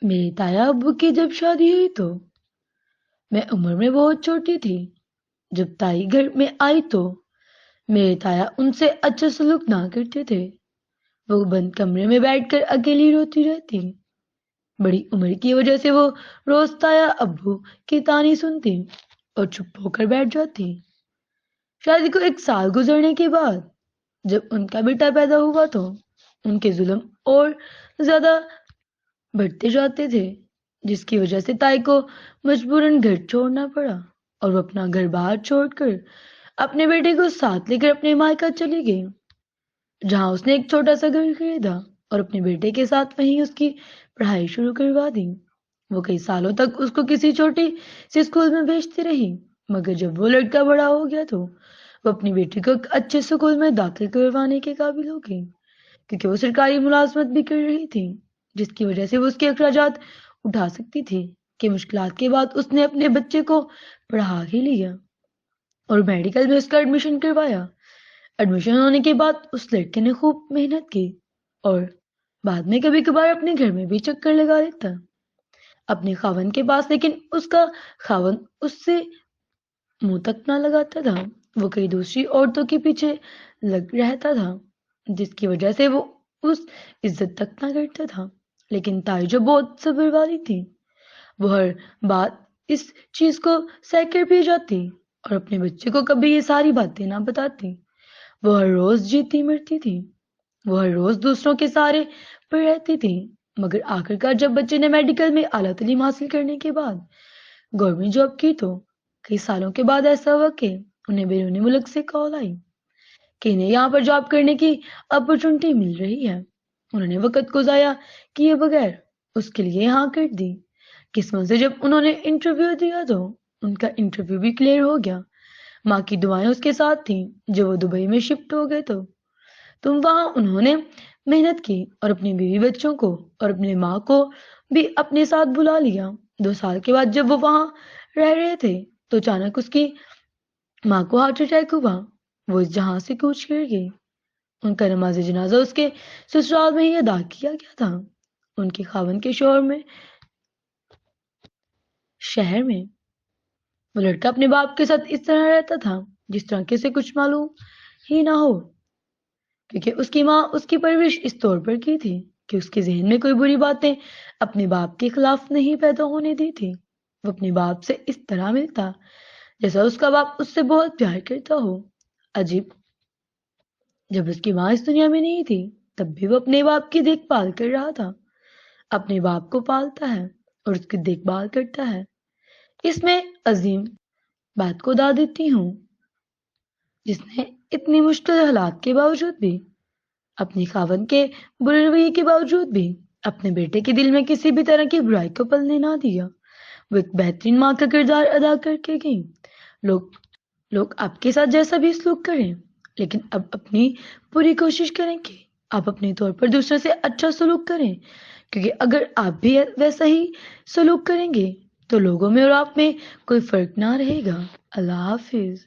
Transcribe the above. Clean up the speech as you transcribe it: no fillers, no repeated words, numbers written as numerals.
میری تایا ابو کی جب شادی ہوئی تو میں عمر میں بہت چھوٹی تھی. جب تائی گھر میں آئی تو میرے تایا ان سے اچھا سلوک نہ کرتے تھے. وہ بند کمرے میں بیٹھ کر اکیلی روتی رہتی. بڑی عمر کی وجہ سے وہ روز تایا ابو کی تانی سنتی اور چپ ہو کر بیٹھ جاتی. شادی کو 1 سال گزرنے کے بعد جب ان کا بیٹا پیدا ہوا تو ان کے ظلم اور زیادہ بڑھتے جاتے تھے، جس کی وجہ سے تائی کو مجبوراً گھر چھوڑنا پڑا اور وہ اپنا گھر باہر چھوڑ کر اپنے بیٹے کو ساتھ لے کر اپنے مائکا چلی گئی، جہاں اس نے ایک چھوٹا سا گھر خریدا اور اپنے بیٹے کے ساتھ وہیں اس کی پڑھائی شروع کروا دی. وہ کئی سالوں تک اس کو کسی چھوٹی سی اسکول میں بھیجتی رہی، مگر جب وہ لڑکا بڑا ہو گیا تو وہ اپنی بیٹی کو ایک اچھے اسکول میں داخل کروانے کے قابل ہو گئی، کیونکہ وہ سرکاری ملازمت بھی کر رہی تھی، جس کی وجہ سے وہ اس کے اخراجات اٹھا سکتی تھی. کہ مشکلات کے بعد اس نے اپنے بچے کو پڑھا ہی لیا اور میڈیکل میں اس کا ایڈمیشن کروایا. ایڈمیشن ہونے کے بعد اس لڑکے نے خوب محنت کی اور بعد میں کبھی کبھار اپنے گھر میں بھی چکر لگا لیتا اپنے خاوند کے پاس، لیکن اس کا خاوند اس سے منہ تک نہ لگاتا تھا. وہ کئی دوسری عورتوں کے پیچھے لگ رہتا تھا، جس کی وجہ سے وہ اس عزت تک نہ کرتا تھا. لیکن تائی جو بہت صبر والی تھی، وہ ہر بات اس چیز کو سہ کر بھی جاتی اور اپنے بچے کو کبھی یہ ساری باتیں نہ بتاتی. وہ ہر روز جیتی مرتی تھی، وہ ہر روز دوسروں کے سہارے پر رہتی تھی، مگر آخرکار جب بچے نے میڈیکل میں اعلیٰ تعلیم حاصل کرنے کے بعد گورنمنٹ جاب کی تو کئی سالوں کے بعد ایسا ہوا کہ انہیں بیرونی ملک سے کال آئی کہ انہیں یہاں پر جاب کرنے کی اپرچونٹی مل رہی ہے. انہوں نے وقت کو ضائع کیے بغیر اس کے لیے یہاں کر دی. قسمت سے جب انہوں نے انٹرویو دیا تو ان کا انٹرویو بھی کلیئر ہو گیا. ماں کی دعائیں اس کے ساتھ تھیں. جب وہ دبئی میں شفٹ ہو گئے تو وہاں انہوں نے محنت کی اور اپنی بیوی بچوں کو اور اپنے ماں کو بھی اپنے ساتھ بلا لیا. 2 سال کے بعد جب وہ وہاں رہ رہے تھے تو اچانک اس کی ماں کو ہارٹ اٹیک ہوا. وہ اس جہاں سے کوچ کر گئی. ان کا نماز جنازہ اس کے سسرال میں ہی ادا کیا گیا تھا. ان کے خاوند کے شہر میں وہ لڑکا اپنے باپ کے ساتھ اس طرح رہتا تھا جس طرح کے اسے کچھ معلوم ہی نہ ہو، کیونکہ اس کی ماں اس کی پرورش اس طور پر کی تھی کہ اس کے ذہن میں کوئی بری باتیں اپنے باپ کے خلاف نہیں پیدا ہونے دی تھی. وہ اپنے باپ سے اس طرح ملتا جیسا اس کا باپ اس سے بہت پیار کرتا ہو. عجیب، جب اس کی ماں اس دنیا میں نہیں تھی تب بھی وہ اپنے باپ کی دیکھ بھال کر رہا تھا. اپنے باپ کو پالتا ہے اور اس کی دیکھ بھال کرتا ہے. اس میں عظیم بات کو داد دیتی ہوں جس نے اتنی مشکل حالات کے باوجود بھی، اپنی خاوند کے برے رویے کے باوجود بھی اپنے بیٹے کے دل میں کسی بھی طرح کی برائی کو پلنے نہ دیا. وہ ایک بہترین ماں کا کردار ادا کر کے گئی. لوگ آپ کے ساتھ جیسا بھی سلوک کریں، لیکن اب اپنی پوری کوشش کریں کہ آپ اپنے طور پر دوسروں سے اچھا سلوک کریں، کیونکہ اگر آپ بھی ویسا ہی سلوک کریں گے تو لوگوں میں اور آپ میں کوئی فرق نہ رہے گا. اللہ حافظ.